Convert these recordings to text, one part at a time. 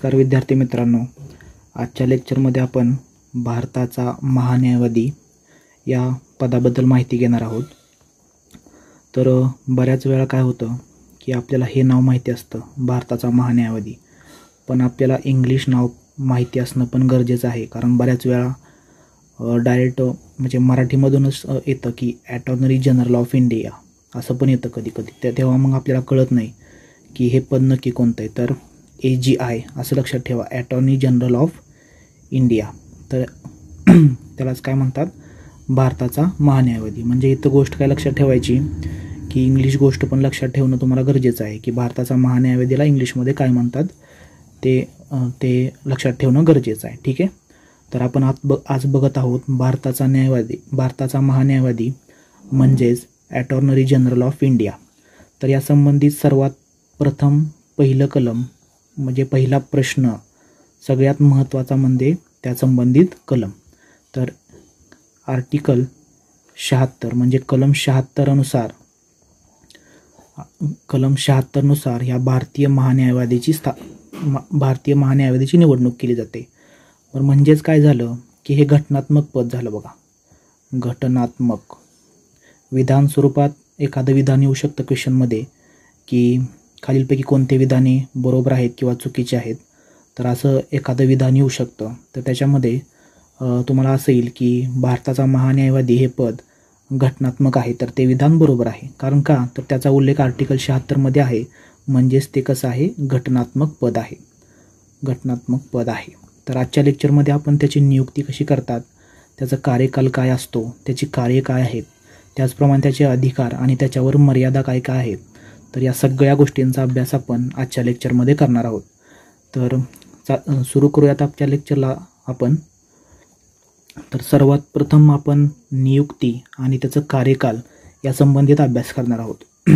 नमस्कार विद्यार्थी मित्रांनो, आजच्या लेक्चरमध्ये आपण भारताचा महान्यायवादी या पदाबद्दल माहिती घेणार आहोत। तर बऱ्याच वेळा काय होतं की आपल्याला हे नाव माहिती असतं भारताचा महान्यायवादी, पण आपल्याला इंग्लिश नाव माहिती असणं पण गरजेचं आहे, कारण बऱ्याच वेळा डायरेक्ट म्हणजे मराठीमधूनच येतं की अटॉर्नी जनरल ऑफ इंडिया असं पण येतं कधी कधी, तेव्हा मग आपल्याला कळत नाही की हे पद नक्की कोणतं आहे। तर AGI असं लक्षात ठेवा, अटॉर्नी जनरल ऑफ इंडिया। तर त्यालाच काय म्हणतात, भारताचा महान्यायवादी। म्हणजे इथं गोष्ट काय लक्षात ठेवायची की इंग्लिश गोष्ट पण लक्षात ठेवणं तुम्हाला गरजेचं आहे की भारताचा महान्यायवादीला इंग्लिशमध्ये काय म्हणतात ते लक्षात ठेवणं गरजेचं आहे। ठीक आहे, तर आपण आज बघत आहोत भारताचा महान्यायवादी म्हणजेच अटॉर्नी जनरल ऑफ इंडिया। तर या संबंधित सर्वात प्रथम पहिलं कलम म्हणजे पहिला प्रश्न सगळ्यात महत्त्वाचा म्हणजे त्या संबंधित कलम। तर आर्टिकल 76 म्हणजे कलम 76 नुसार या भारतीय महान्यायवादीची निवडणूक केली जाते। पण म्हणजेच काय झालं की हे घटनात्मक पद झालं बघा, घटनात्मक। विधान स्वरूपात एखादं विधान येऊ शकतं क्वेश्चनमध्ये की खालीलपैकी कोणते विधाने बरोबर आहेत किंवा चुकीचे आहेत, तर असं एखादं विधान येऊ शकतं। तर त्याच्यामध्ये तुम्हाला असं येईल की भारताचा महान्यायवादी हे पद घटनात्मक आहे, तर ते विधान बरोबर आहे। कारण का, तर त्याचा उल्लेख आर्टिकल 76 मध्ये आहे, म्हणजेच ते कसं आहे, घटनात्मक पद आहे, घटनात्मक पद आहे। तर आजच्या लेक्चरमध्ये आपण त्याची नियुक्ती कशी करतात, त्याचा कार्यकाल काय असतो, त्याची कार्य काय आहेत, त्याचप्रमाणे त्याचे अधिकार आणि त्याच्यावर मर्यादा काय काय आहेत, तर या सगळ्या गोष्टींचा अभ्यास आपण आजच्या लेक्चरमध्ये करणार आहोत। तर सुरू करूयात आजच्या लेक्चरला आपण। तर सर्वात प्रथम आपण नियुक्ती आणि त्याचं कार्यकाल या संबंधित अभ्यास करणार आहोत।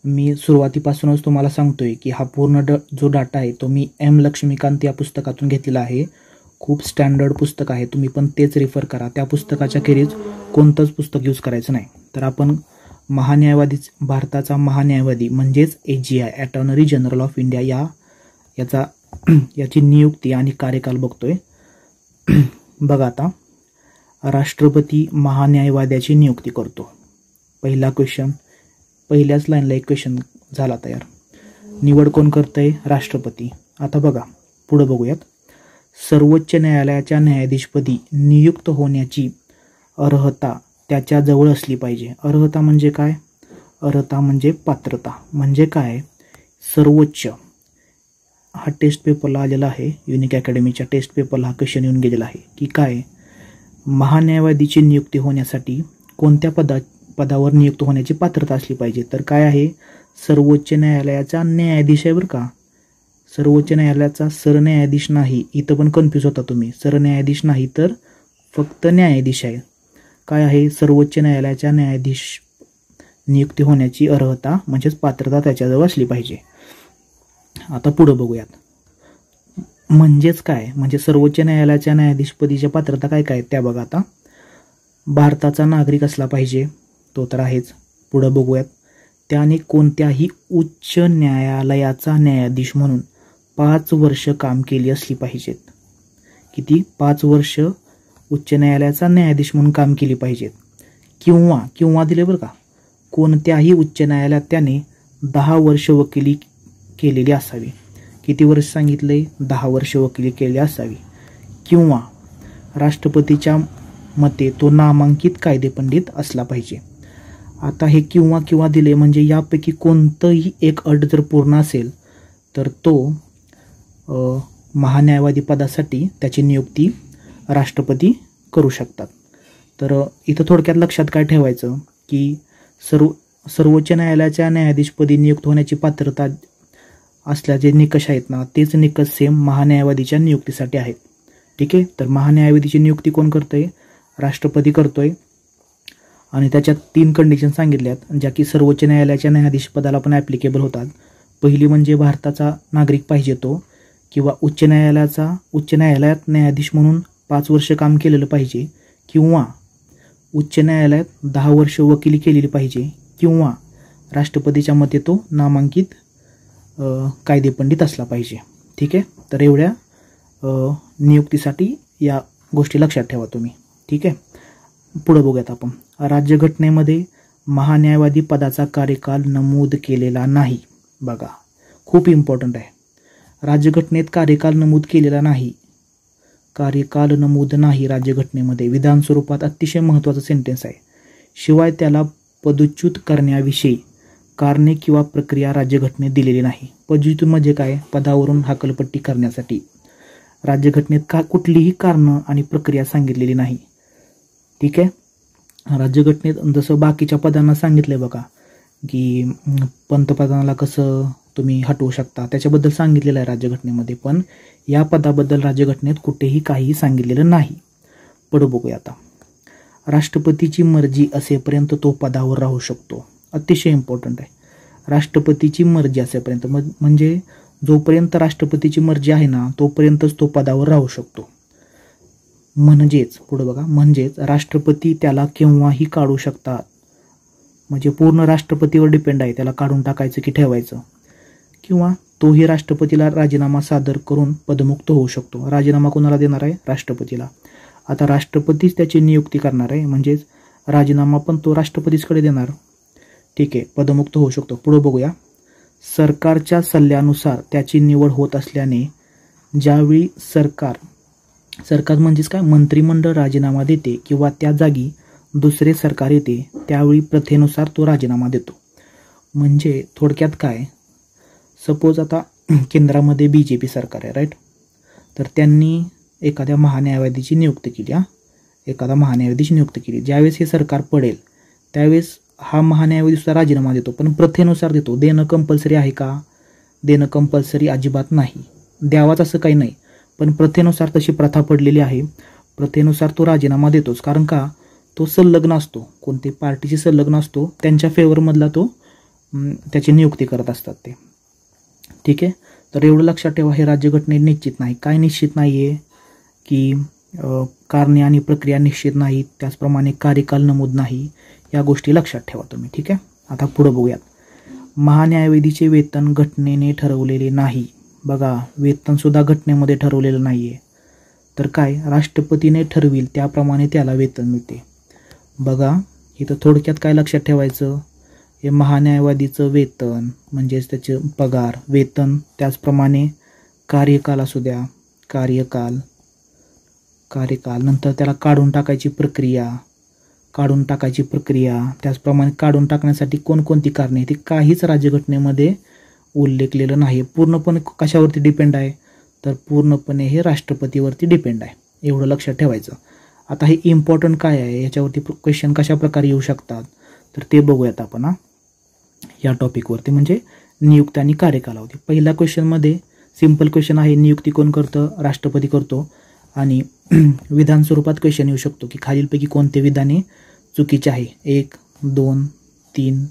मी सुरुवातीपासूनच तुम्हाला सांगतोय की हा पूर्ण जो डाटा आहे तो मी M लक्ष्मीकांत या पुस्तकातून घेतलेला आहे। खूप स्टँडर्ड पुस्तक आहे, तुम्ही पण तेच रेफर करा, त्या पुस्तकाच्या खेरीज कोणतंच पुस्तक यूज करायचं नाही। तर आपण भारताचा महान्यायवादी म्हणजेच AGI attorney general of India याची नियुक्ती आणि कार्यकाल बघतोय। बघा आता, राष्ट्रपती महान्यायवाद्याची नियुक्ती करतो। पहिला क्वेश्चन, पहिल्याच लाईनला एक क्वेश्चन झाला तयार। निवड कोण करतंय, राष्ट्रपती। आता बघा पुढे बघूयात, सर्वोच्च न्यायालयाच्या न्यायाधीशपदी नियुक्त होण्याची अर्हता त्याच्याजवळ असली पाहिजे। अर्हता म्हणजे काय, अर्हता म्हणजे पात्रता। म्हणजे काय, सर्वोच्च, हा टेस्ट पेपरला आलेला आहे, युनिक अकॅडमीच्या टेस्ट पेपरला हा क्वेश्चन येऊन गेलेला आहे की काय, महान्यायवादीची नियुक्ती होण्यासाठी कोणत्या पदावर नियुक्त होण्याची पात्रता असली पाहिजे। तर काय आहे, सर्वोच्च न्यायालयाचा न्यायाधीश आहे बरं का, सर्वोच्च न्यायालयाचा सरन्यायाधीश नाही, इथं पण कन्फ्यूज होता तुम्ही, सरन्यायाधीश नाही तर फक्त न्यायाधीश आहे। काय आहे, सर्वोच्च न्यायालयाच्या न्यायाधीश नियुक्ती होण्याची अर्हता म्हणजेच पात्रता त्याच्याजवळ असली पाहिजे। आता पुढे बघूयात, म्हणजेच काय, म्हणजे सर्वोच्च न्यायालयाच्या न्यायाधीशपदीच्या पात्रता काय काय त्या बघा। आता भारताचा नागरिक असला पाहिजे, तो तर आहेच। पुढे बघूयात, त्याने कोणत्याही उच्च न्यायालयाचा न्यायाधीश म्हणून 5 वर्ष काम केली असली पाहिजेत। किती, 5 वर्ष उच्च न्यायालयाचा न्यायाधीश म्हणून काम केली पाहिजेत। किंवा दिले बरं का, कोणत्याही उच्च न्यायालयात त्याने 10 वर्ष वकिली केलेली असावी। किती वर्ष सांगितले, 10 वर्ष वकिली केली असावी। किंवा राष्ट्रपतीच्या मते तो नामांकित कायदेपंडित असला पाहिजे। आता हे किंवा दिले म्हणजे यापैकी कोणतंही एक अट जर पूर्ण असेल तर तो महान्यायवादी पदासाठी त्याची नियुक्ती राष्ट्रपती करू शकतात। तर इथं थोडक्यात लक्षात काय ठेवायचं की सर्वोच्च न्यायालयाच्या न्यायाधीशपदी नियुक्त होण्याची पात्रता असल्याचे निकष आहेत ना, तेच निकष सेम महान्यायवादीच्या नियुक्तीसाठी आहेत। ठीक आहे, तर महान्यायवादीची नियुक्ती कोण करतोय, राष्ट्रपती करतोय। आणि त्याच्यात 3 कंडिशन सांगितल्यात ज्या की सर्वोच्च न्यायालयाच्या न्यायाधीश पदाला पण ॲप्लिकेबल होतात। पहिली म्हणजे भारताचा नागरिक पाहिजे तो, किंवा उच्च न्यायालयात न्यायाधीश म्हणून 5 वर्ष काम केलेलं पाहिजे, किंवा उच्च न्यायालयात 10 वर्ष वकिली केलेली पाहिजे, किंवा राष्ट्रपतीच्या मते तो नामांकित कायदेपंडित असला पाहिजे। ठीक आहे, तर एवढ्या नियुक्तीसाठी या गोष्टी लक्षात ठेवा तुम्ही. ठीक आहे, पुढे बघूयात आपण. राज्यघटनेमध्ये महान्यायवादी पदाचा कार्यकाल नमूद केलेला नाही. बघा, खूप इम्पॉर्टंट आहे. राज्यघटनेत कार्यकाल नमूद केलेला नाही. कार्यकाल नमूद नाही राज्यघटनेमध्ये. विधान स्वरूपात अतिशय महत्त्वाचा सेंटेन्स आहे. शिवाय त्याला पदच्युत करण्याविषयी कारणे किंवा प्रक्रिया राज्यघटनेत दिलेली नाही. पदच्युत म्हणजे काय? पदावरून हकालपट्टी करण्यासाठी. राज्यघटनेत कुठलीही कारणं आणि प्रक्रिया सांगितलेली नाही. ठीक आहे, राज्यघटनेत जसं बाकीच्या पदांना सांगितलंय बघा, की पंतप्रधानाला कसं तुम्ही हटवू शकता त्याच्याबद्दल सांगितलेलं आहे राज्यघटनेमध्ये, पण या पदाबद्दल राज्यघटनेत कुठेही काहीही सांगितलेलं नाही. पुढे बघूया आता. राष्ट्रपतीची मर्जी असेपर्यंत तो पदावर राहू शकतो. अतिशय इम्पॉर्टंट आहे. राष्ट्रपतीची मर्जी असेपर्यंत म्हणजे जोपर्यंत राष्ट्रपतीची मर्जी आहे ना तोपर्यंतच तो पदावर राहू शकतो. म्हणजेच पुढे बघा, म्हणजेच राष्ट्रपती त्याला केव्हाही काढू शकतात. म्हणजे पूर्ण राष्ट्रपतीवर डिपेंड आहे त्याला काढून टाकायचं की ठेवायचं, किंवा तोही राष्ट्रपतीला राजीनामा सादर करून पदमुक्त होऊ शकतो. राजीनामा कोणाला देणार आहे? राष्ट्रपतीला. आता राष्ट्रपतीच त्याची नियुक्ती करणार आहे, म्हणजेच राजीनामा पण तो राष्ट्रपतीकडे देणार. ठीक आहे, पदमुक्त होऊ शकतो. पुढे बघूया. सरकारच्या सल्ल्यानुसार त्याची निवड होत असल्याने ज्यावेळी सरकार म्हणजेच काय, मंत्रिमंडळ राजीनामा देते किंवा त्या जागी दुसरे सरकार येते त्यावेळी प्रथेनुसार तो राजीनामा देतो. म्हणजे थोडक्यात काय, सपोज आता केंद्रामध्ये BJP सरकार आहे, राईट, तर त्यांनी एखाद्या महान्यायवादीची नियुक्ती केली. एखादा महान्यायवादीची नियुक्ती केली. ज्यावेळेस हे सरकार पडेल त्यावेळेस हा महान्यायवादी सुद्धा राजीनामा देतो, पण प्रथेनुसार देतो. देणं कंपल्सरी आहे का? देणं कंपल्सरी अजिबात नाही. द्यावाच असं काही नाही, पण प्रथेनुसार तशी प्रथा पडलेली आहे. प्रथेनुसार तो राजीनामा देतोच. कारण का? तो संलग्न असतो, कोणते पार्टीशी संलग्न असतो, त्यांच्या फेवरमधला तो त्याची नियुक्ती करत असतात ते. ठीक आहे, तर एवढं लक्षात ठेवा, हे राज्यघटनेत निश्चित नाही. काय निश्चित नाही आहे? की कारणे आणि प्रक्रिया निश्चित नाहीत, त्याचप्रमाणे कार्यकाल नमूद नाही. या गोष्टी लक्षात ठेवा तुम्ही. ठीक आहे, आता पुढे बघूयात. महान्यायवादीचे वेतन घटनेने ठरवलेले नाही. बघा, वेतनसुद्धा घटनेमध्ये ठरवलेलं नाही आहे. तर काय, राष्ट्रपतीने ठरविल त्याप्रमाणे त्याला वेतन मिळते. बघा, इथं थोडक्यात काय लक्षात ठेवायचं, हे महान्यायवादीचं वेतन म्हणजेच त्याचे पगार, वेतन, त्याचप्रमाणे कार्यकाल असू द्या, कार्यकाल, नंतर त्याला काढून टाकायची प्रक्रिया, त्याचप्रमाणे काढून टाकण्यासाठी कोणकोणती कारणे, ते काहीच राज्यघटनेमध्ये उल्लेखलेलं नाही. पूर्णपणे कशावरती डिपेंड आहे? तर पूर्णपणे हे राष्ट्रपतीवरती डिपेंड आहे. एवढं लक्षात ठेवायचं. आता हे इम्पॉर्टंट काय आहे, याच्यावरती क्वेश्चन कशा प्रकारे येऊ शकतात तर ते बघूयात आपण या टॉपिकवरती, म्हणजे नियुक्ती आणि कार्यकालावधी. पहिल्या क्वेश्चनमध्ये सिंपल क्वेश्चन आहे, नियुक्ती कोण करतं? राष्ट्रपती करतो. आणि विधान स्वरूपात क्वेश्चन येऊ शकतो की खालीलपैकी कोणते विधाने चुकीचे आहे. 1, 2, 3,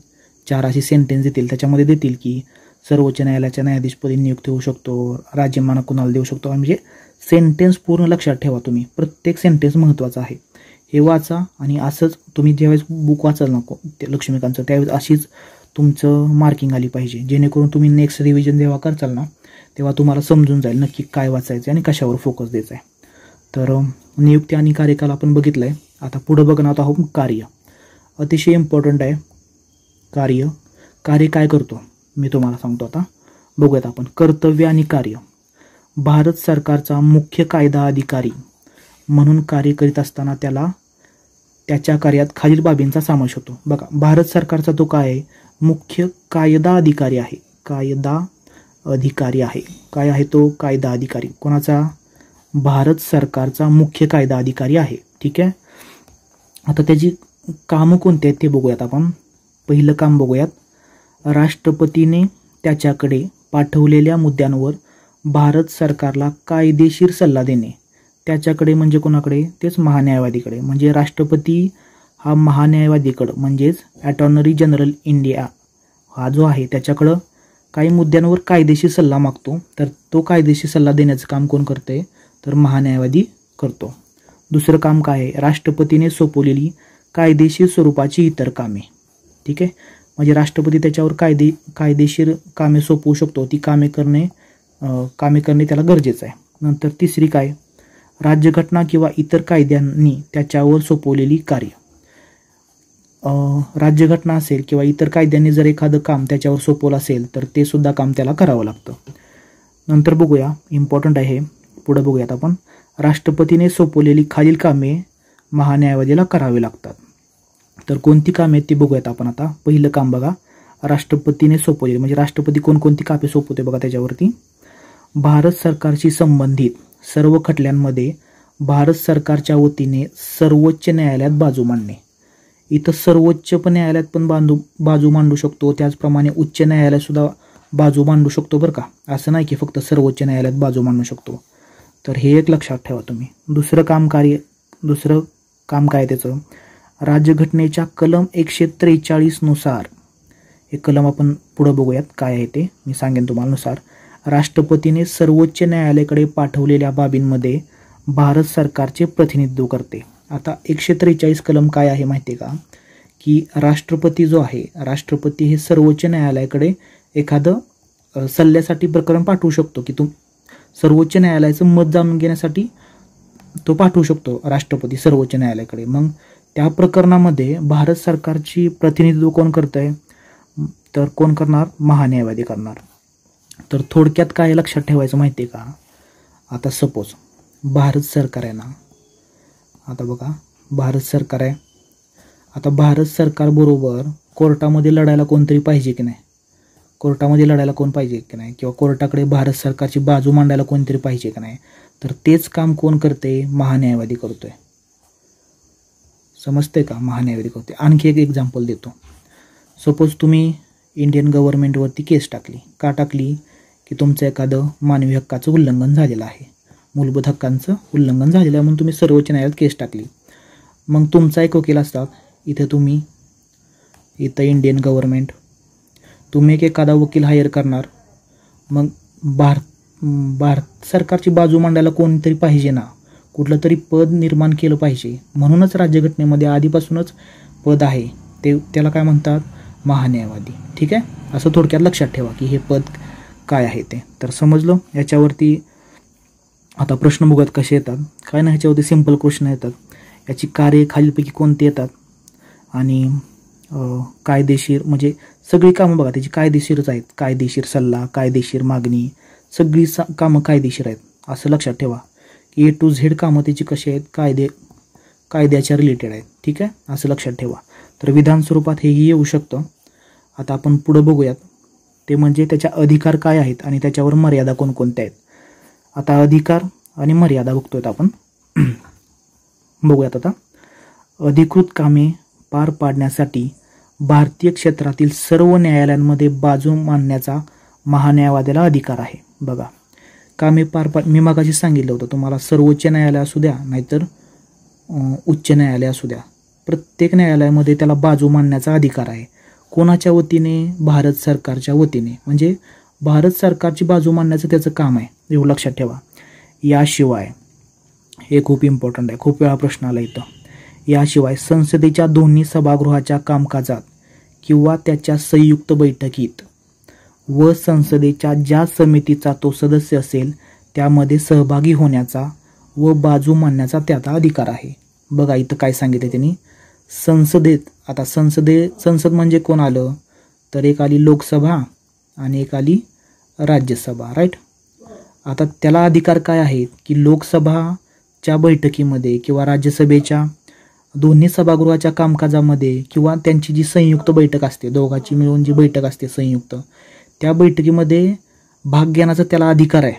4 असे सेंटेन्स देतील. त्याच्यामध्ये देतील की सर्वोच्च न्यायालयाच्या न्यायाधीशपदी नियुक्ती होऊ शकतो, राज्यमान कुणाला देऊ शकतो. म्हणजे सेंटेन्स पूर्ण लक्षात ठेवा तुम्ही. प्रत्येक सेंटेन्स महत्त्वाचा आहे. हे वाचा आणि असंच तुम्ही ज्यावेळेस बुक वाचाल नको ते लक्ष्मीकांतचं, त्यावेळेस अशीच तुमचं मार्किंग आली पाहिजे, जेणेकरून तुम्ही नेक्स्ट रिव्हिजन जेव्हा करचाल ना तेव्हा तुम्हाला समजून जाईल नक्की काय वाचायचं आणि कशावर फोकस द्यायचा आहे. तर नियुक्ती आणि कार्यकाल आपण बघितलं आहे. आता पुढं बघणार आहोत कार्य. अतिशय इम्पॉर्टंट आहे कार्य. कार्य काय करतो मी तुम्हाला सांगतो. आता बघूयात आपण. कर्तव्य आणि कार्य. भारत सरकारचा मुख्य कायदा अधिकारी म्हणून कार्य करीत असताना त्याच्या कार्यात खालील बाबींचा समावेश होतो. बघा, भारत सरकारचा तो काय आहे? मुख्य कायदा अधिकारी आहे. कायदा अधिकारी आहे. काय आहे तो? कायदा अधिकारी. कोणाचा? भारत सरकारचा मुख्य कायदा अधिकारी आहे. ठीक आहे, आता त्याची कामं कोणती आहेत ते बघूयात आपण. पहिलं काम बघूयात. राष्ट्रपतीने त्याच्याकडे पाठवलेल्या मुद्द्यांवर भारत सरकारला कायदेशीर सल्ला देणे. त्याच्याकडे म्हणजे कोणाकडे? तेच महान्यायवादीकडे. म्हणजे राष्ट्रपती हा महान्यायवादीकडं म्हणजेच अटॉर्नी जनरल इंडिया हा जो आहे त्याच्याकडं काही मुद्द्यांवर कायदेशीर सल्ला मागतो. तर तो कायदेशीर सल्ला देण्याचं काम कोण करते? तर महान्यायवादी करतो. दुसरं काम काय आहे? राष्ट्रपतीने सोपवलेली कायदेशीर स्वरूपाची इतर कामे. ठीक आहे, म्हणजे राष्ट्रपती त्याच्यावर कायदेशीर कामे सोपवू शकतो. ती कामे करणे कामे करणे त्याला गरजेचं आहे. नंतर तिसरी काय, राज्यघटना किंवा इतर कायद्यांनी त्याच्यावर सोपवलेली कार्य. राज्यघटना असेल किंवा इतर कायद्यांनी जर एखादं काम त्याच्यावर सोपवलं असेल तर ते सुद्धा काम त्याला करावं लागतं. नंतर बघूया, इम्पॉर्टंट आहे, पुढे बघूयात आपण. राष्ट्रपतीने सोपवलेली खालील कामे महान्यायवादीला करावी लागतात. तर कोणती कामे आहेत ती बघूयात आपण आता. पहिलं काम बघा, राष्ट्रपतीने सोपवलेली, म्हणजे राष्ट्रपती कोणकोणती कामे सोपवते बघा त्याच्यावरती. भारत सरकारशी संबंधित सर्व खटल्यांमध्ये भारत सरकारच्या वतीने सर्वोच्च न्यायालयात बाजू मांडणे. इथं सर्वोच्च न्यायालयात पण बाजू मांडू शकतो, त्याचप्रमाणे उच्च न्यायालयात सुद्धा बाजू मांडू शकतो बरं का. असं नाही की फक्त सर्वोच्च न्यायालयात बाजू मांडू शकतो. तर हे एक लक्षात ठेवा तुम्ही. दुसरं काम काय त्याचं, राज्यघटनेच्या कलम 143 नुसार, हे कलम आपण पुढं बघूयात काय आहे ते मी सांगेन तुम्हाला. नुसार राष्ट्रपतीने सर्वोच्च न्यायालयाकडे पाठवलेल्या बाबींमध्ये भारत सरकारचे प्रतिनिधित्व करते. आता 143 कलम काय आहे माहिती आहे का, की राष्ट्रपती जो आहे, राष्ट्रपती हे सर्वोच्च न्यायालयाकडे एखादं सल्ल्यासाठी प्रकरण पाठवू शकतो, की सर्वोच्च न्यायालयाचं मत जाणून घेण्यासाठी तो पाठवू शकतो राष्ट्रपती सर्वोच्च न्यायालयाकडे. मग त्या प्रकरणामध्ये भारत सरकारची प्रतिनिधित्व कोण करत आहे, तर कोण करणार, महान्यायवादी करणार. तर थोडक्यात काय लक्षात ठेवायचं माहिती आहे का, आता सपोज भारत सरकार आहे ना, आता बघा भारत सरकार आहे, आता भारत सरकारबरोबर कोर्टामध्ये लढायला कोणतरी पाहिजे की नाही, कोर्टामध्ये लढायला कोण पाहिजे की नाही, किंवा कोर्टाकडे भारत सरकारची बाजू मांडायला कोणतरी पाहिजे की नाही. तर तेच काम कोण करते, महान्यायवादी करतोय. समजते का, महान्यायवादी करते. आणखी एक एक्झाम्पल देतो. सपोज तुम्ही इंडियन गव्हर्नमेंटवरती केस टाकली. का टाकली, की तुमचं एखादं मानवी हक्काचं उल्लंघन झालेलं आहे, मूलभूत हक्कांचं उल्लंघन झालेलं आहे, म्हणून तुम्ही सर्वोच्च न्यायालयात केस टाकली. मग तुमचा एक वकील असतात, इथं इंडियन गव्हर्नमेंट तुम्ही एखादा वकील हायर करणार. मग भारत सरकारची बाजू मांडायला कोणतरी पाहिजे ना, कुठलं तरी पद निर्माण केलं पाहिजे. म्हणूनच राज्यघटनेमध्ये आधीपासूनच पद आहे, त्याला काय म्हणतात, महान्यायवादी. ठीक आहे, असं थोडक्यात लक्षात ठेवा की हे पद काय आहे ते. तर समजलं. याच्यावरती आता प्रश्न बघत कसे येतात, काय नाही, ह्याच्यावरती सिंपल क्वेश्चन येतात. याची कार्य खालीलपैकी कोणती येतात, आणि कायदेशीर, म्हणजे सगळी कामं बघा त्याची कायदेशीरच आहेत. कायदेशीर सल्ला, कायदेशीर मागणी, सगळी कामं कायदेशीर आहेत असं लक्षात ठेवा. A to Z कामं त्याची कशी आहेत, कायद्याच्या रिलेटेड आहेत. ठीक आहे, असं लक्षात ठेवा. तर विधान स्वरूपात हेही येऊ शकतं. आता आपण पुढं बघूयात, ते म्हणजे त्याच्या अधिकार काय आहेत आणि त्याच्यावर मर्यादा कोणकोणत्या आहेत. आता अधिकार आणि मर्यादा बघतोय आपण. बघूयात आता. अधिकृत कामे पार पाडण्यासाठी भारतीय क्षेत्रातील सर्व न्यायालयांमध्ये बाजू मांडण्याचा महान्यायवाद्याला अधिकार आहे. बघा, कामे मी मागाशी सांगितलं होतं तुम्हाला, सर्वोच्च न्यायालय असू द्या नाहीतर उच्च न्यायालय असू द्या, प्रत्येक न्यायालयामध्ये त्याला बाजू मांडण्याचा अधिकार आहे. कोणाच्या वतीने, भारत सरकारच्या वतीने. म्हणजे भारत सरकारची बाजू मांडण्याचं त्याचं काम आहे, एवढं लक्षात ठेवा. याशिवाय, हे खूप इम्पॉर्टंट आहे, खूप वेळा प्रश्न आला इथं. याशिवाय संसदेच्या दोन्ही सभागृहाच्या कामकाजात किंवा त्याच्या संयुक्त बैठकीत व संसदेच्या ज्या समितीचा तो सदस्य असेल त्यामध्ये सहभागी होण्याचा व बाजू मांडण्याचा त्याचा अधिकार आहे. बघा इथं काय सांगितलं त्यांनी, संसदेत. आता संसद म्हणजे कोण आलं, तर एक आली लोकसभा आणि एक आली राज्यसभा, राईट. आता त्याला अधिकार काय आहेत, की लोकसभाच्या बैठकीमध्ये किंवा राज्यसभेच्या दोन्ही सभागृहाच्या कामकाजामध्ये किंवा त्यांची जी संयुक्त बैठक असते, दोघांची मिळून जी बैठक असते संयुक्त, त्या बैठकीमध्ये भाग घेण्याचा त्याला अधिकार आहे.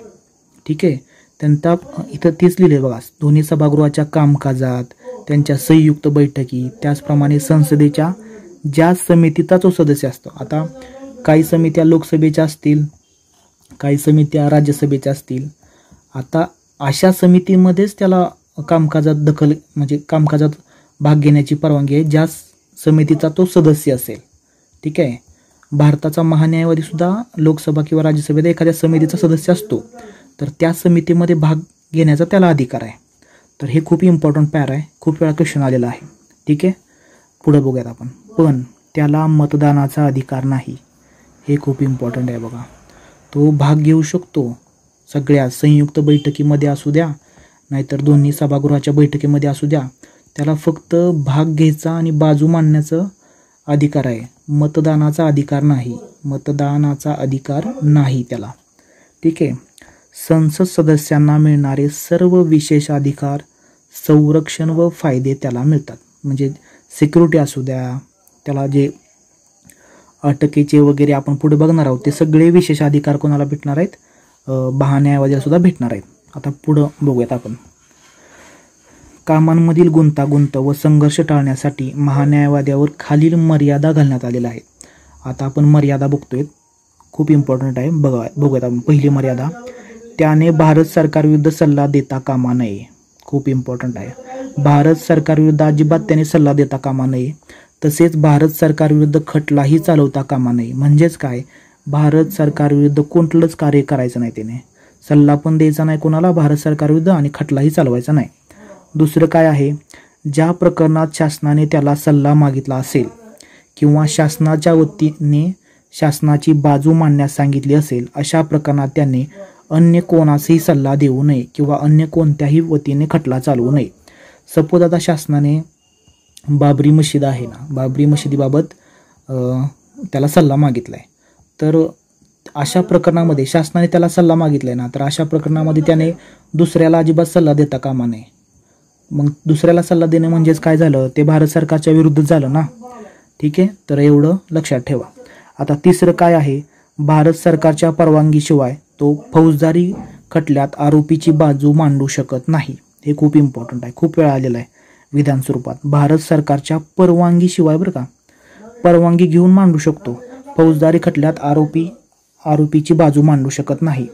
ठीक आहे, त्यांचा इथं तेच लिहिले बघा, दोन्ही सभागृहाच्या कामकाजात, त्यांच्या संयुक्त बैठकी, त्याचप्रमाणे संसदेच्या ज्या समितीचा तो सदस्य असतो. आता काही समित्या लोकसभेच्या असतील, काही समित्या राज्यसभेच्या असतील. आता अशा समितीमध्येच त्याला कामकाजात म्हणजे कामकाजात भाग घेण्याची परवानगी आहे ज्या समितीचा तो सदस्य असेल. ठीक आहे, भारताचा महान्यायवादी सुद्धा लोकसभा किंवा राज्यसभेत एखाद्या समितीचा सदस्य असतो, तर त्या समितीमध्ये भाग घेण्याचा त्याला अधिकार आहे. तर हे खूप इम्पॉर्टंट पॅर आहे, खूप वेळा क्वेश्चन आलेला आहे. ठीक आहे, पुढे बघूयात आपण. पण त्याला मतदानाचा अधिकार नाही. हे खूप इम्पॉर्टंट आहे बघा. तो भाग घेऊ शकतो सगळ्या संयुक्त बैठकीमध्ये असू द्या नाहीतर दोन्ही सभागृहाच्या बैठकीमध्ये असू द्या, त्याला फक्त भाग घ्यायचा आणि बाजू मांडण्याचा अधिकार आहे. मतदानाचा अधिकार नाही. मतदानाचा अधिकार नाही त्याला. ठीक आहे. संसद सदस्यांना मिळणारे सर्व विशेष अधिकार, संरक्षण व फायदे त्याला मिळतात. म्हणजे सिक्युरिटी असू द्या, त्याला जे अटकेचे वगैरे आपण पुढे बघणार आहोत ते सगळे विशेष अधिकार कोणाला भेटणार आहेत, महान्यायवादीला सुद्धा भेटणार आहेत. आता पुढं बघूयात आपण. कामांमधील गुंतागुंत व संघर्ष टाळण्यासाठी महान्यायवाद्यावर खालील मर्यादा घालण्यात आलेल्या आहेत. आता आपण मर्यादा बघतोय, खूप इम्पॉर्टंट आहे. बघूयात आपण. पहिली मर्यादा, त्याने भारत सरकारविरुद्ध सल्ला देता कामा नये. खूप इम्पॉर्टंट आहे. भारत सरकारविरुद्ध अजिबात त्याने सल्ला देता कामा नये. तसेच भारत सरकारविरुद्ध खटलाही चालवता कामा नये. म्हणजेच काय, भारत सरकारविरुद्ध कोणतंच कार्य करायचं नाही त्याने. सल्ला पण द्यायचा नाही कोणाला भारत सरकारविरुद्ध आणि खटलाही चालवायचा नाही. दुसरं काय आहे, ज्या प्रकरणात शासनाने त्याला सल्ला मागितला असेल किंवा शासनाच्या वतीने शासनाची बाजू मांडण्यास सांगितली असेल अशा प्रकरणात त्याने अन्य कोणाचाही सल्ला देऊ नये किंवा अन्य कोणत्याही वतीने खटला चालवू नये. सपोज आता शासनाने बाबरी मशीद आहे ना, बाबरी मशिदीबाबत त्याला सल्ला मागितला आहे, तर अशा प्रकरणामध्ये शासनाने त्याला सल्ला मागितला आहे ना, तर अशा प्रकरणामध्ये त्याने दुसऱ्याला अजिबात सल्ला देता कामा नये. मग दुसऱ्याला सल्ला देणं म्हणजेच काय झालं, ते भारत सरकारच्या विरुद्ध झालं ना. ठीक आहे, तर एवढं लक्षात ठेवा. आता तिसरं काय आहे, भारत सरकारच्या परवानगीशिवाय तो फौजदारी खटल्यात आरोपीची बाजू मांडू शकत नाही. हे खूप इम्पॉर्टंट आहे, खूप वेळा आलेलं आहे विधान स्वरूपात. भारत सरकारच्या परवानगीशिवाय, बरं का, परवानगी घेऊन मांडू शकतो, फौजदारी खटल्यात आरोपीची बाजू मांडू शकत नाही.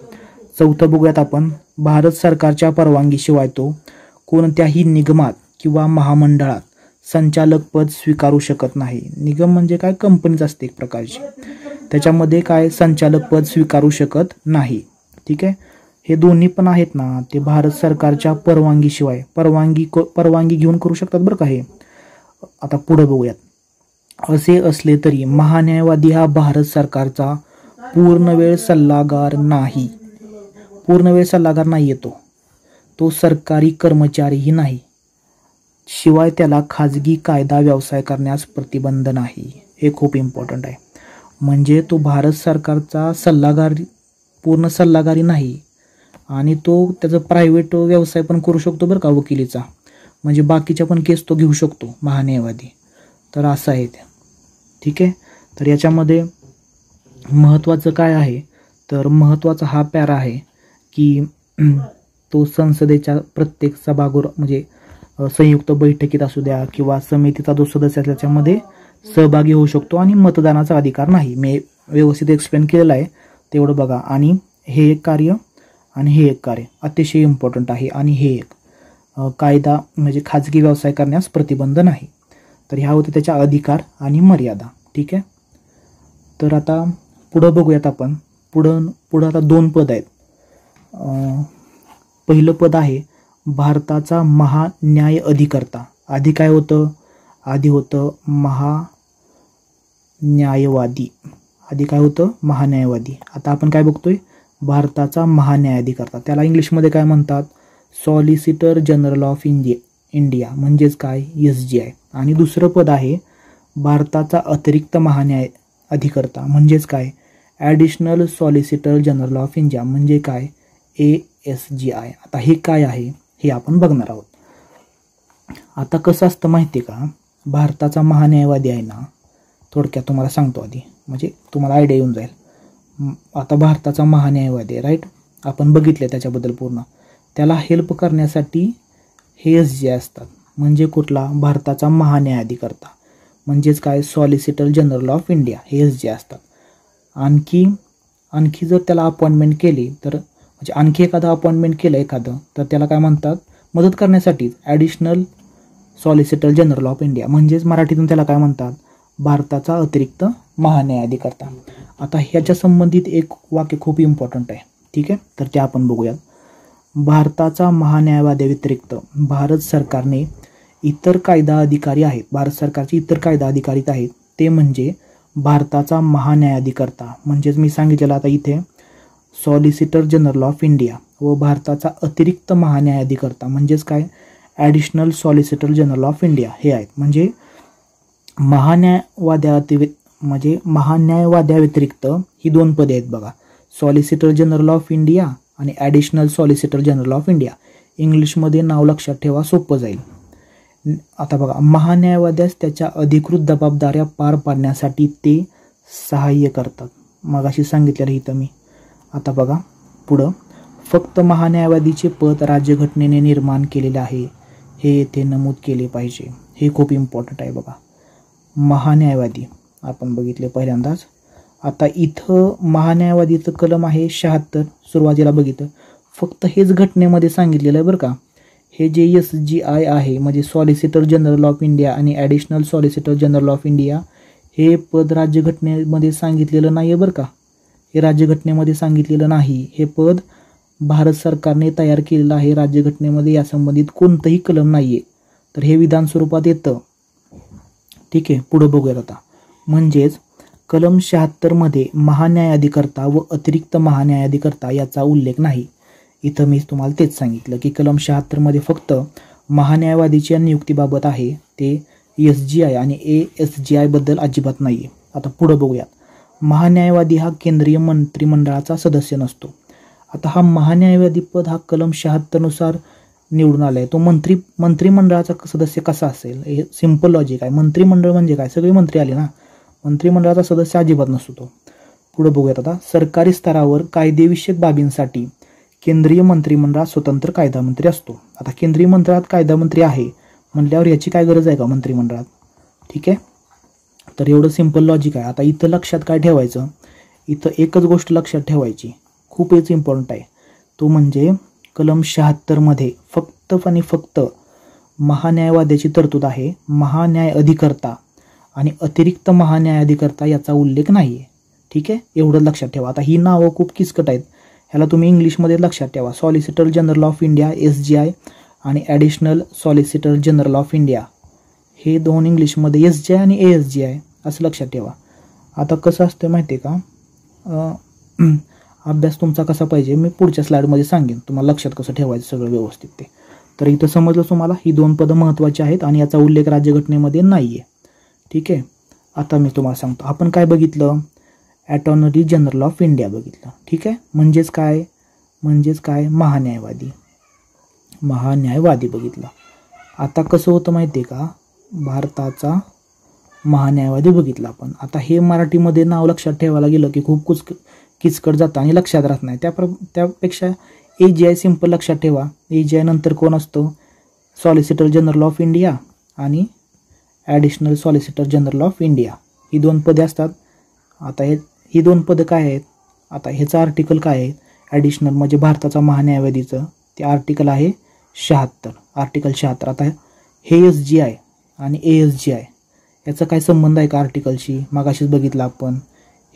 चौथं बघूयात आपण. भारत सरकारच्या परवानगीशिवाय तो कोणत्याही निगमात किंवा महामंडळात संचालक पद स्वीकारू शकत नाही. निगम म्हणजे काय, कंपनीच असते एक प्रकारची, त्याच्यामध्ये काय संचालक पद स्वीकारू शकत नाही. ठीक आहे. हे दोन्ही पण आहेत ना, ते भारत सरकारच्या परवानगीशिवाय परवानगी घेऊन करू शकतात, बरं का. हे आता पुढे बघूयात. असे असले तरी महान्यायवादी हा भारत सरकारचा पूर्णवेळ सल्लागार नाही. पूर्णवेळ सल्लागार नाही येतो, तो सरकारी कर्मचारीही नाही. शिवाय त्याला खाजगी कायदा व्यवसाय करण्यास प्रतिबंध नाही. हे खूप इम्पॉर्टंट आहे. म्हणजे तो भारत सरकारचा पूर्ण सल्लागारी नाही आणि तो त्याचा प्रायव्हेट व्यवसाय पण करू शकतो, बरं का, वकिलीचा. म्हणजे बाकीच्या पण केस तो घेऊ शकतो महान्यायवादी. तर असं आहे ते. ठीक आहे. तर याच्यामध्ये महत्त्वाचं काय आहे, तर महत्त्वाचा हा पॅरा आहे की तो संसदेच्या प्रत्येक सभागृह म्हणजे संयुक्त बैठकीत असू द्या किंवा समितीचा जो सदस्य असेल त्याच्यामध्ये सहभागी होऊ शकतो आणि मतदानाचा अधिकार नाही. मी व्यवस्थित एक्सप्लेन केलेलं आहे, तेवढं बघा. आणि हे एक कार्य आणि हे एक कार्य अतिशय इम्पॉर्टंट आहे. आणि हे एक कायदा म्हणजे खाजगी व्यवसाय करण्यास प्रतिबंध नाही. तर ह्या होत्या त्याच्या अधिकार आणि मर्यादा. ठीक आहे. तर आता पुढं बघूयात आपण. पुढं आता 2 पद आहेत. पहिलं पद आहे भारताचा महान्याय अधिकर्ता. आधी काय होतं, आधी होतं महान्यायवादी. आधी काय होतं, महान्यायवादी. आता आपण काय बघतोय, भारताचा महान्यायाधिकर्ता. त्याला इंग्लिशमध्ये काय म्हणतात, सॉलिसिटर जनरल ऑफ इंडिया म्हणजेच काय, SGI. आणि दुसरं पद आहे भारताचा अतिरिक्त महान्याय अधिकर्ता म्हणजेच काय, additional solicitor general of India म्हणजे काय, ASGI. आता हे काय आहे हे आपण बघणार आहोत. आता कसं असतं माहिती आहे का, भारताचा महान्यायवादी आहे ना, थोडक्यात तुम्हाला सांगतो आधी, म्हणजे तुम्हाला आयडिया येऊन जाईल. आता भारताचा महान्यायवादी आहे, राईट, आपण बघितले त्याच्याबद्दल पूर्ण. त्याला हेल्प करण्यासाठी हे SGI असतात. म्हणजे कुठला, भारताचा महान्यायाधिकर्ता म्हणजेच काय, सॉलिसिटर जनरल ऑफ इंडिया हे SGI असतात. आणखी जर त्याला अपॉइंटमेंट केली तर म्हणजे आणखी एखादं अपॉइंटमेंट केलं एखादं, तर त्याला काय म्हणतात, मदत करण्यासाठीच additional solicitor general of India म्हणजेच मराठीतून त्याला काय म्हणतात, भारताचा अतिरिक्त महान्यायाधिकर्ता. आता ह्याच्या संबंधित एक वाक्य खूप इम्पॉर्टंट आहे. ठीक आहे, तर ते आपण बघूयात. भारताचा महान्यायवाद्याव्यतिरिक्त भारत सरकारने इतर कायदा अधिकारी आहेत. भारत सरकारचे इतर कायदा अधिकारी आहेत, ते म्हणजे भारताचा महान्यायाधिकर्ता म्हणजेच मी सांगितलेलं आता इथे सॉलिसिटर जनरल ऑफ इंडिया व भारताचा अतिरिक्त महान्यायाधिकर्ता म्हणजेच काय, additional solicitor general of India हे आहेत. म्हणजे महान्यायवाद्याव्यतिरिक्त ही 2 पदे आहेत बघा, सॉलिसिटर जनरल ऑफ इंडिया आणि additional solicitor general of India. इंग्लिशमध्ये नाव लक्षात ठेवा, सोपं जाईल. आता बघा, महान्यायवाद्यास त्याच्या अधिकृत जबाबदाऱ्या पार पाडण्यासाठी ते सहाय्य करतात. मगाशी सांगितलेलं इथं मी. आता बघा पुढं, फक्त महान्यायवादीचे पद राज्यघटनेने निर्माण केलेले आहे हे येथे नमूद केले पाहिजे. हे खूप इम्पॉर्टंट आहे बघा. महान्यायवादी आपण बघितले पहिल्यांदाच. आता इथं महान्यायवादीचं कलम आहे 76. सुरुवातीला बघितलं, फक्त हेच घटनेमध्ये सांगितलेलं आहे बरं का. हे जे SGI आहे म्हणजे सॉलिसिटर जनरल ऑफ इंडिया आणि additional solicitor general of India, हे पद राज्यघटनेमध्ये सांगितलेलं नाही आहे बरं का. हे राज्यघटनेमध्ये सांगितलेलं नाही. हे पद भारत सरकारने तयार केलेलं आहे. राज्यघटनेमध्ये यासंबंधित कोणतंही कलम नाही आहे. तर हे विधान स्वरूपात येतं. ठीक आहे, पुढं बघूयात आता. म्हणजेच कलम 76 मध्ये महान्यायाधिकर्ता व अतिरिक्त महान्यायाधिकर्ता याचा उल्लेख नाही. इथं मी तुम्हाला तेच सांगितलं की कलम 76 मध्ये फक्त महान्यायवादीच्या नियुक्तीबाबत आहे, ते SGI आणि ASGI बद्दल अजिबात नाही आहे. आता पुढं बघूयात. महान्यायवादी हा केंद्रीय मंत्रिमंडळाचा सदस्य नसतो. आता हा महान्यायवादी पद हा कलम 76 नुसार निवडून आलाय. तो मंत्रिमंडळाचा सदस्य कसा असेल? हे सिंपल लॉजिक आहे. मंत्रिमंडळ म्हणजे काय, सगळे मंत्री आले ना. मंत्रिमंडळाचा सदस्य अजिबात नसतो तो. पुढे बघूयात आता. सरकारी स्तरावर कायदेविषयक बाबींसाठी केंद्रीय मंत्रिमंडळात स्वतंत्र कायदामंत्री असतो. आता केंद्रीय मंत्र्यात कायदामंत्री आहे म्हटल्यावर याची काय गरज आहे का मंत्रिमंडळात? ठीक आहे, तर एवढं सिंपल लॉजिक आहे. आता इथं लक्षात काय ठेवायचं, इथं एकच गोष्ट लक्षात ठेवायची, खूपच इम्पॉर्टंट आहे. तो म्हणजे कलम 76 मध्ये फक्त आणि फक्त महान्यायवाद्याची तरतूद आहे. महान्यायाधिकर्ता आणि अतिरिक्त महान्यायाधिकर्ता याचा उल्लेख नाही आहे. ठीक आहे, एवढं लक्षात ठेवा. आता ही नावं खूप किचकट आहेत, ह्याला तुम्ही इंग्लिशमध्ये लक्षात ठेवा. Solicitor general of India SGI आणि additional solicitor general of India, हे 2 इंग्लिशमध्ये SGI आणि ASGI असं लक्षात ठेवा. आता कसं असतं माहिती आहे का, अभ्यास तुमचा कसा पाहिजे मी पुढच्या स्लाईडमध्ये सांगेन, तुम्हाला लक्षात कसं ठेवायचं सगळं व्यवस्थित ते. तर इथं समजलं तुम्हाला, ही 2 पदं महत्त्वाची आहेत आणि याचा उल्लेख राज्यघटनेमध्ये नाही आहे. ठीक आहे, आता मी तुम्हाला सांगतो. आपण काय बघितलं, अटॉर्नी जनरल ऑफ इंडिया बघितलं. ठीक आहे, म्हणजेच काय महान्यायवादी बघितलं. आता कसं होतं माहिती आहे का, भारताचा महान्यायवादी बघितला आपण. आता हे मराठीमध्ये नाव लक्षात ठेवायला गेलं की खूप किचकट जातं आणि लक्षात राहत नाही. त्यापेक्षा AGI सिंपल लक्षात ठेवा. AGI नंतर कोण असतो, सॉलिसिटर जनरल ऑफ इंडिया आणि additional solicitor general of India, ही 2 पदे असतात. आता ही 2 पदं काय आहेत, आता ह्याचं आर्टिकल काय आहे, ॲडिशनल म्हणजे भारताचा महान्यायवादीचं ते आर्टिकल आहे 76, आर्टिकल 76. आता हे SGI आणि ASGI याचा काय संबंध आहे का आर्टिकलशी, मागाशीच बघितलं आपण,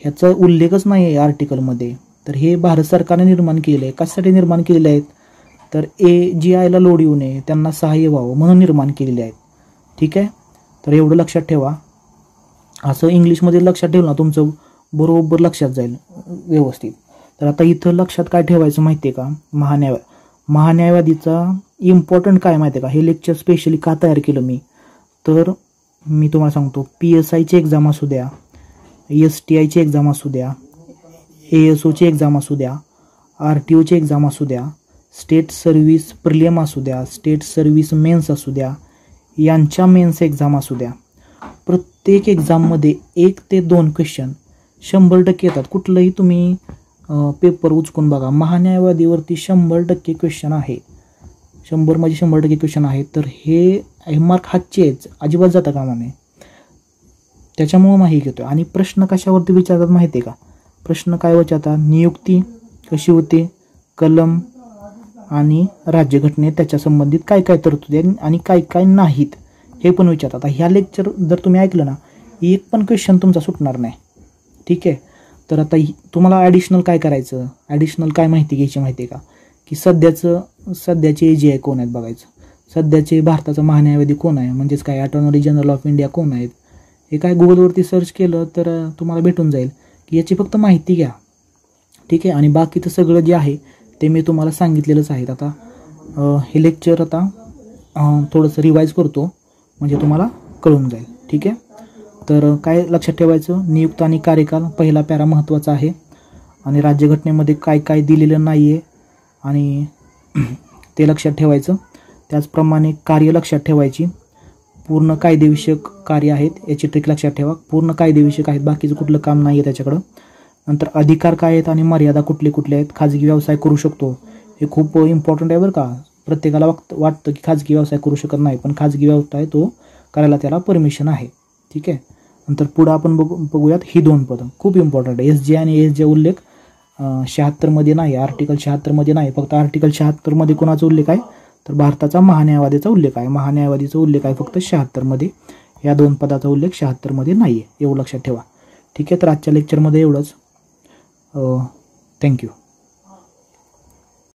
ह्याचा उल्लेखच नाही आहे आर्टिकलमध्ये. तर हे भारत सरकारने निर्माण केले आहे. कशासाठी निर्माण केलेले आहेत, तर AGIला लोड येऊ नये, त्यांना सहाय्य व्हावं म्हणून निर्माण केलेले आहेत. ठीक आहे, तर एवढं लक्षात ठेवा. असं इंग्लिशमध्ये लक्षात ठेवलं ना तुमचं बरोबर लक्षात जाईल व्यवस्थित. तर आता इथं लक्षात काय ठेवायचं माहिती आहे का, महान्यायवादीचा इम्पॉर्टंट काय माहिती आहे का, हे लेक्चर स्पेशली का तयार केलं मी, तर मी तुम्हाला सांगतो, PSIची एक्झाम असू द्या, STIची एक्झाम असू द्या, ASOची एक्झाम असू द्या, RTOची एक्झाम असू द्या, स्टेट सर्व्हिस प्रिलिम असू द्या, स्टेट सर्व्हिस मेन्स असू द्या, यांच्या मेन्स एक्झाम असू द्या, प्रत्येक एक्झाममध्ये 1 ते 2 क्वेश्चन 100% येतात. कुठलंही तुम्ही पेपर उचकून बघा, महान्यायवादीवरती 100% क्वेश्चन आहे. 100 म्हणजे 100% क्वेश्चन आहे. तर हे मार्क हातचे आहेत, अजिबात जाता कामा नये. त्याच्यामुळं माहिती घेतो. आणि प्रश्न कशावरती विचारतात माहिती आहे का, प्रश्न काय विचारतात, नियुक्ती कशी होते, कलम आणि राज्यघटनेत त्याच्या संबंधित काय काय तरतुदी आणि काय काय नाहीत हे पण विचारतात. ह्या लेक्चर जर तुम्ही ऐकलं ना, एक पण क्वेश्चन तुमचा सुटणार नाही. ठीक आहे, तर आता तुम्हाला ॲडिशनल काय करायचं, ॲडिशनल काय माहिती घ्यायची माहिती आहे का, की सध्याचे AGI कोण आहेत बघायचं, सध्याचे भारताचा महान्यायवादी कोण आहे, म्हणजेच काय अटॉर्नी जनरल ऑफ इंडिया कोण आहेत, हे काय गुगलवरती सर्च केलं तर तुम्हाला भेटून जाईल की याची फक्त माहिती घ्या. ठीक आहे. आणि बाकीचं सगळं जे आहे ते मी तुम्हाला सांगितलेलंच आहेत. आता हे लेक्चर आता थोडंसं रिवाईज करतो म्हणजे तुम्हाला कळून जाईल. ठीक आहे. तर काय लक्षात ठेवायचं, नियुक्त आणि कार्यकाल पहिला पॅरा महत्त्वाचा आहे आणि राज्यघटनेमध्ये काय काय दिलेलं नाही आहे आणि ते लक्षात ठेवायचं. त्याचप्रमाणे कार्य लक्षात ठेवायची, पूर्ण कायदेविषयक कार्य आहेत याची ट्रिक लक्षात ठेवा, पूर्ण कायदेविषयक आहेत, बाकीचं कुठलं काम नाही आहे त्याच्याकडं. नंतर अधिकार काय आहेत आणि मर्यादा कुठले कुठले आहेत, खाजगी व्यवसाय करू शकतो हे खूप इम्पॉर्टंट आहे बरं का. प्रत्येकाला वाटतं की खाजगी व्यवसाय करू शकत नाही, पण खाजगी व्यवसाय तो करायला त्याला परमिशन आहे. ठीक आहे. नंतर पुढं आपण बघूयात ही 2 पदं खूप इम्पॉर्टंट आहे. SJ आणि ASJ उल्लेख 76 नाही, आर्टिकल 76 नाही, फक्त आर्टिकल 76 कोणाचा उल्लेख आहे तर भारताचा महान्यायवादीचा उल्लेख आहे. महान्यायवादीचा उल्लेख आहे फक्त 76 या 2 पदाचा उल्लेख 76 नाही आहे, एवढं लक्षात ठेवा. ठीक आहे. तर आजच्या लेक्चरमध्ये एवढंच. थँक्यू.